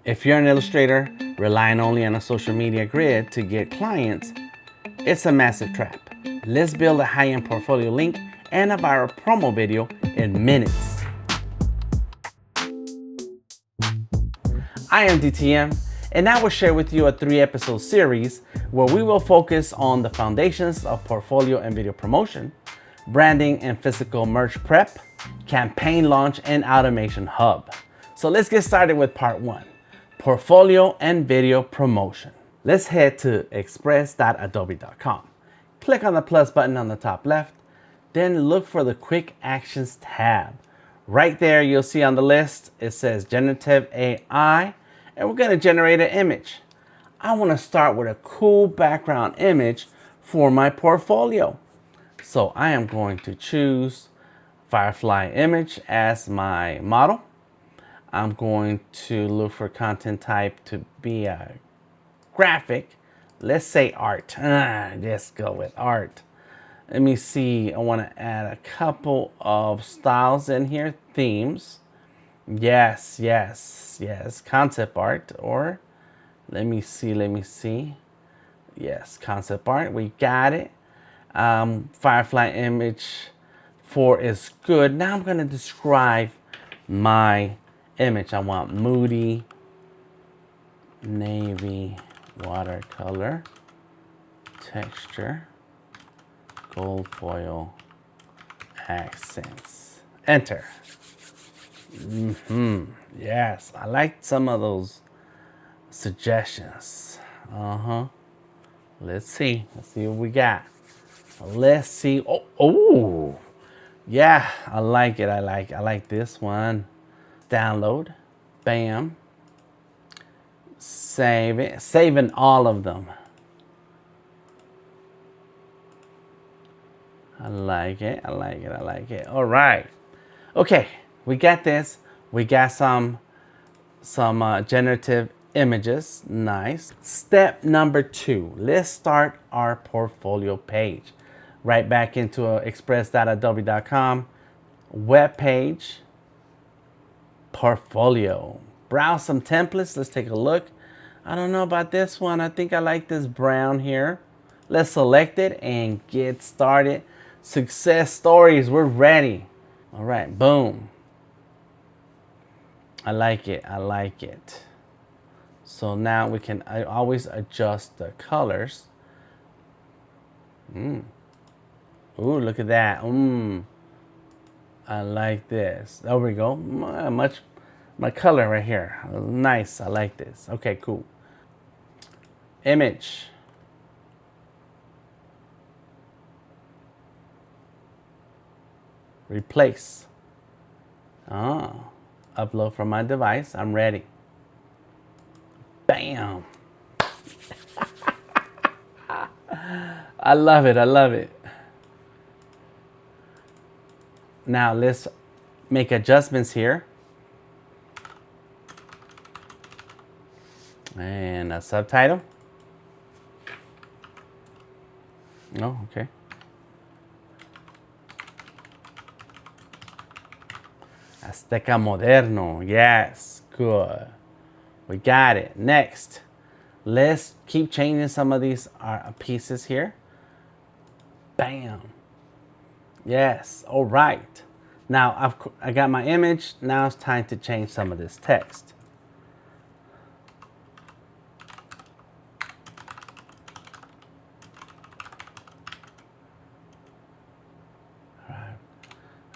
If you're an illustrator relying only on a social media grid to get clients, it's a massive trap. Let's build a high-end portfolio link and a viral promo video in minutes. I am DTM, and I will share with you a 3-episode series where we will focus on the foundations of portfolio and video promotion, branding and physical merch prep, campaign launch, and automation hub. So let's get started with part 1, portfolio and video promotion. Let's head to express.adobe.com. Click on the plus button on the top left, then look for the quick actions tab. Right there, you'll see on the list, it says generative AI, and we're gonna generate an image. I wanna start with a cool background image for my portfolio. So I am going to choose Firefly image as my model. I'm going to look for content type to be a graphic. Let's say art. Let's go with art. Let me see. I want to add a couple of styles in here. Themes. Yes. Concept art. Or let me see. Yes, concept art. We got it. Firefly image 4 is good. Now I'm going to describe my image. I want moody, navy, watercolor, texture, gold foil, accents. Enter. Yes, I like some of those suggestions. Let's see what we got. Let's see. Oh, yeah, I like it. I like this one. Download. Bam. Save it. Saving all of them. I like it. All right. Okay, we got this. We got some generative images. Nice. Step number 2. Let's start our portfolio page. Right back into express.adobe.com. Web page. Portfolio. Browse some templates. Let's take a look. I don't know about this one. I think I like this brown here. Let's select it and get started. Success stories. We're ready. All right. Boom. I like it. So now we can always adjust the colors. Ooh, look at that. I like this. There we go. My color right here. Nice. I like this. Okay, cool. Image. Replace. Upload from my device. I'm ready. Bam. I love it. Now let's make adjustments here. And a subtitle. Oh, okay. Azteca Moderno. Yes, good. We got it. Next, let's keep changing some of these pieces here. Bam. Yes, all right. Now I got my image. Now it's time to change some of this text.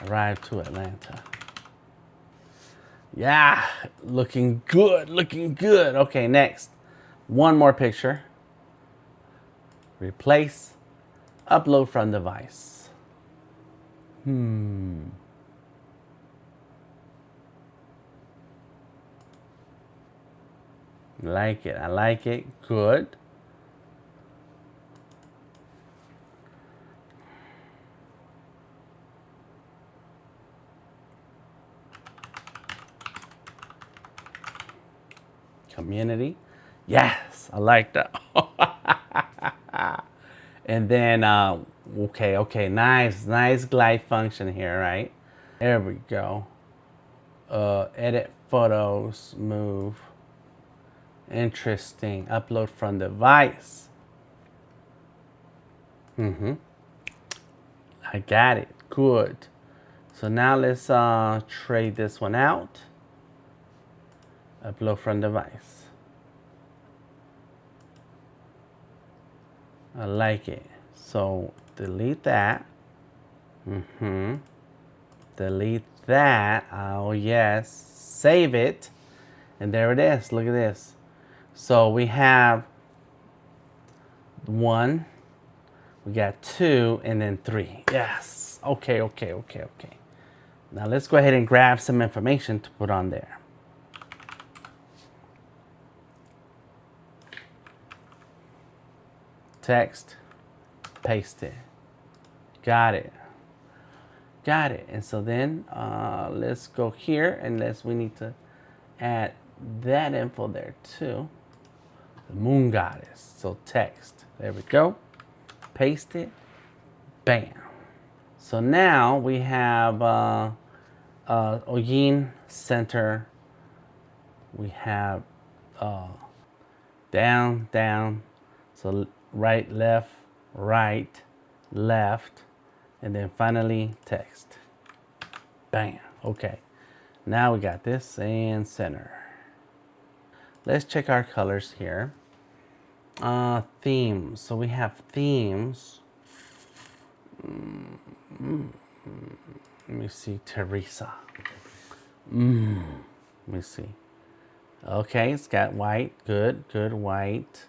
Arrived to Atlanta. Yeah, looking good. Okay, next. One more picture. Replace. Upload from device. I like it. Good. Community. Yes, I like that. And then, okay, nice glide function here, right? There we go. Edit photos, move. Interesting. Upload from device. I got it. Good. So now let's trade this one out. Upload from device. I like it. So delete that. Delete that. Oh yes. Save it. And there it is. Look at this. So we have 1, we got 2, and then 3. Yes. Okay. Now let's go ahead and grab some information to put on there. Text, paste it. Got it. And so then let's go here, and we need to add that info there too. The moon goddess. So text. There we go. Paste it. Bam. So now we have Ojin center. We have down. So right, left, and then finally text. Bam. Okay. Now we got this and center. Let's check our colors here. Themes. So we have themes. Let me see, Teresa. Let me see. Okay, it's got white. Good. White.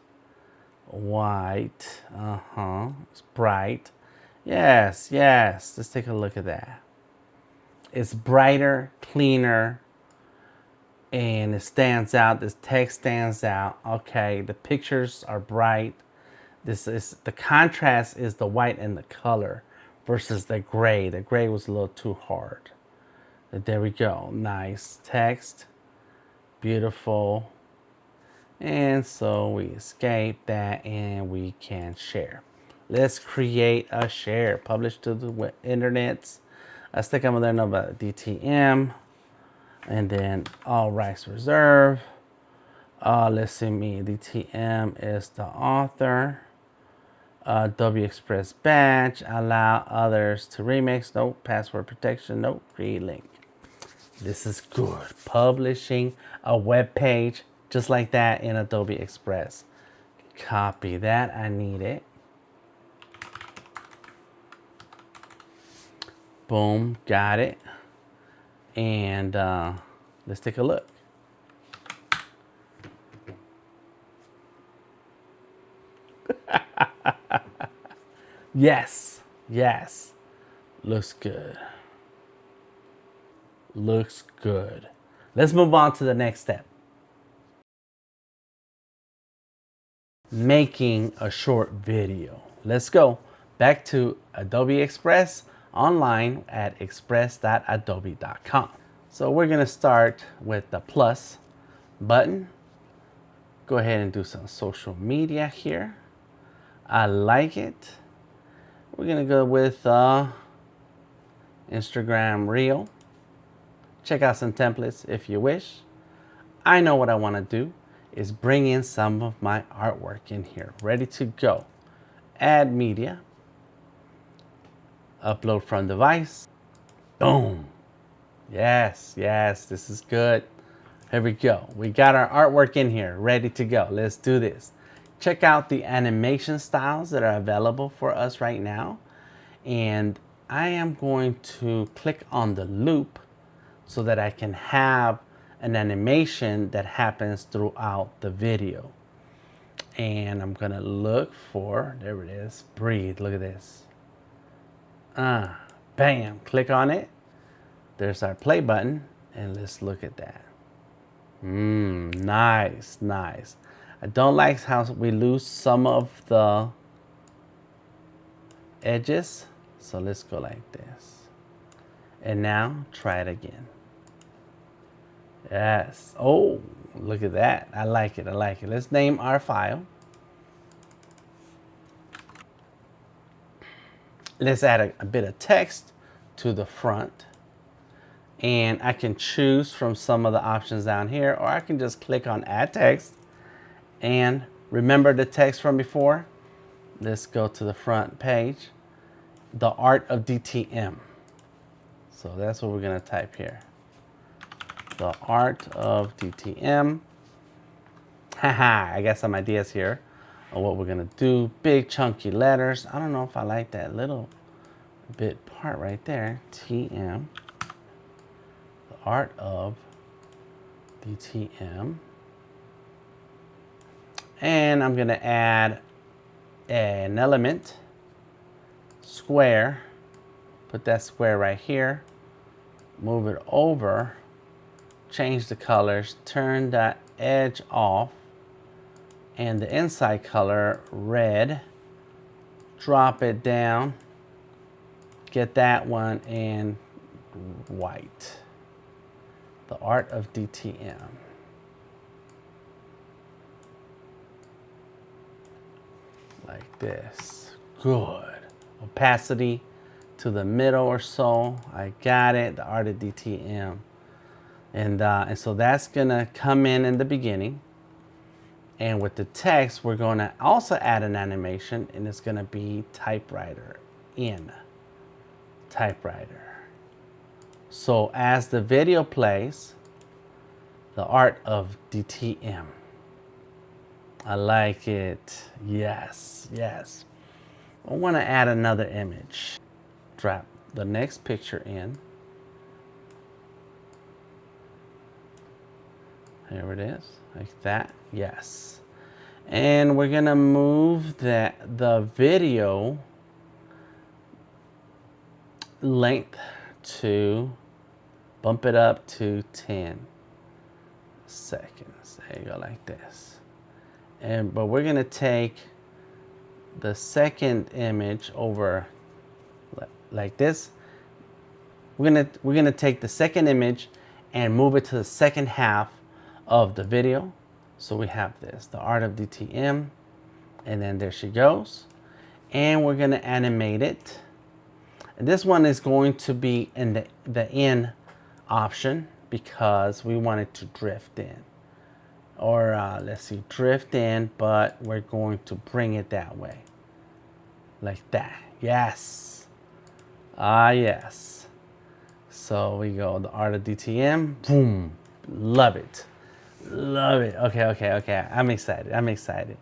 It's bright. Yes. Let's take a look at that. It's brighter, cleaner, and it stands out. This text stands out. Okay, the pictures are bright. The contrast is the white and the color versus the gray. The gray was a little too hard. But there we go. Nice text. Beautiful. And so we escape that and we can share. Let's create a share. Publish to the internets. I think I'm gonna know about DTM. And then all rights reserved. Let's see me. DTM is the author. Adobe Express badge. Allow others to remix. Nope. Password protection. Nope. Create link. This is good. Publishing a web page just like that in Adobe Express. Copy that. I need it. Boom. Got it. And let's take a look. Yes. Looks good. Let's move on to the next step. Making a short video. Let's go back to Adobe Express online at express.adobe.com. So we're going to start with the plus button. Go ahead and do some social media here. I like it. We're going to go with Instagram Reel. Check out some templates if you wish. I know what I want to do is bring in some of my artwork in here, ready to go. Add media. Upload from device. Boom. Yes, this is good. Here we go. We got our artwork in here, ready to go. Let's do this. Check out the animation styles that are available for us right now. And I am going to click on the loop so that I can have an animation that happens throughout the video. And I'm gonna look for, there it is, breathe. Look at this. Bam, click on it. There's our play button, and let's look at that. Nice. I don't like how we lose some of the edges. So let's go like this. And now try it again. Yes. Oh, look at that. I like it. Let's name our file. Let's add a bit of text to the front. And I can choose from some of the options down here, or I can just click on add text And remember the text from before? Let's go to the front page. The art of DTM. So that's what we're gonna type here. The art of DTM. Haha, I got some ideas here of what we're gonna do. Big chunky letters. I don't know if I like that little bit part right there. TM. The art of DTM. And I'm gonna add an element, square, put that square right here, move it over, change the colors, turn that edge off, and the inside color, red, drop it down, get that one in white. The art of DTM. Like this. Good. Opacity to the middle or so. I got it. The art of DTM. And so that's gonna come in the beginning. And with the text, we're gonna also add an animation, and it's gonna be typewriter in. Typewriter. So as the video plays, the art of DTM. I like it. Yes, yes. I want to add another image. Drop the next picture in. Here it is, like that. Yes. And we're gonna move the video length to, bump it up to 10 seconds. There you go, like this. But we're gonna take the second image over like this. We're gonna take the second image and move it to the second half of the video. So we have this, the art of DTM, and then there she goes. And we're gonna animate it. And this one is going to be in the in option because we want it to drift in. Or let's see, drift in, but we're going to bring it that way. Like that. Yes. Ah, yes. So we go, the art of DTM. Boom. Love it. Love it. Okay. I'm excited.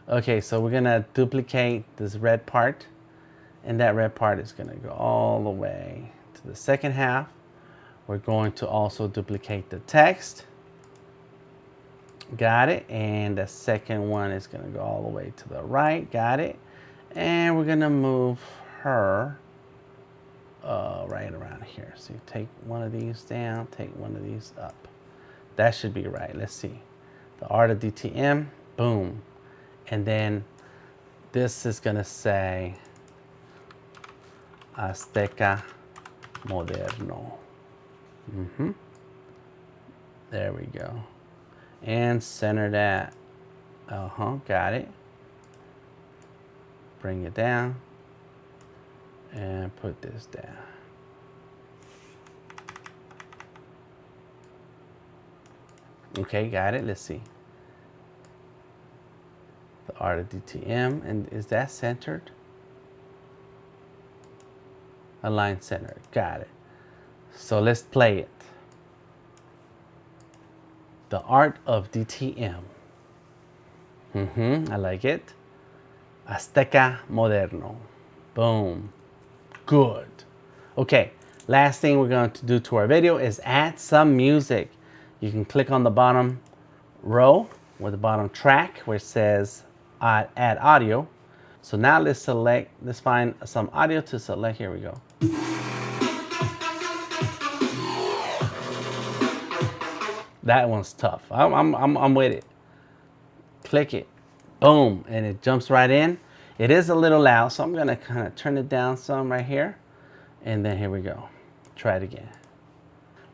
Okay, so we're gonna duplicate this red part, and that red part is gonna go all the way to the second half. We're going to also duplicate the text. Got it. And the second one is going to go all the way to the right. Got it. And we're going to move her right around here. So you take one of these down, take one of these up. That should be right. Let's see. The art of DTM. Boom. And then this is going to say Azteca Moderno. There we go. And center that. Got it. Bring it down. And put this down. Okay, got it. Let's see. The art of DTM. And is that centered? Align center. Got it. So let's play it. The art of DTM. I like it. Azteca Moderno. Boom. Good. Okay, last thing we're going to do to our video is add some music. You can click on the bottom row or the bottom track where it says add audio. So now let's find some audio to select. Here we go. That one's tough. I'm with it. Click it. Boom. And it jumps right in. It is a little loud, so I'm going to kind of turn it down some right here. And then here we go. Try it again.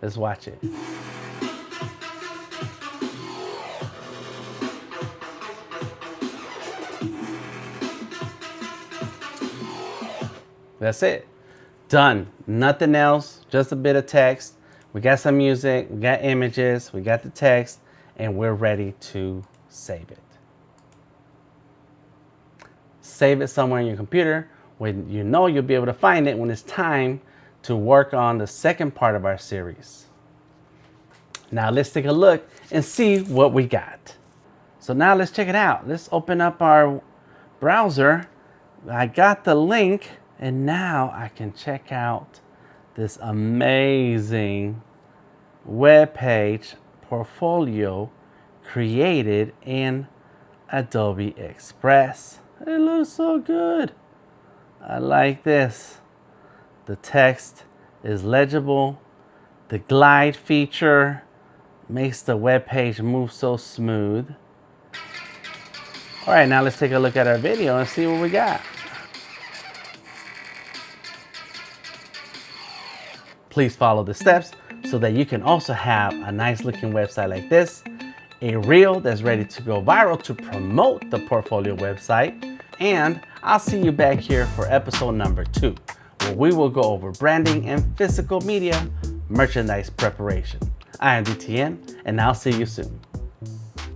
Let's watch it. That's it. Done. Nothing else. Just a bit of text. We got some music. We got images. We got the text. And we're ready to save it. save it somewhere in your computer when you know you'll be able to find it when it's time to work on the second part of our series. Now let's take a look and see what we got. So now let's check it out. Let's open up our browser. I got the link and now I can check out this amazing web page portfolio created in Adobe Express. It looks so good. I like this. The text is legible. The glide feature makes the web page move so smooth. All right, now let's take a look at our video and see what we got. Please follow the steps so that you can also have a nice looking website like this, a reel that's ready to go viral to promote the portfolio website. And I'll see you back here for episode number 2, where we will go over branding and physical media merchandise preparation. I am DTN, and I'll see you soon.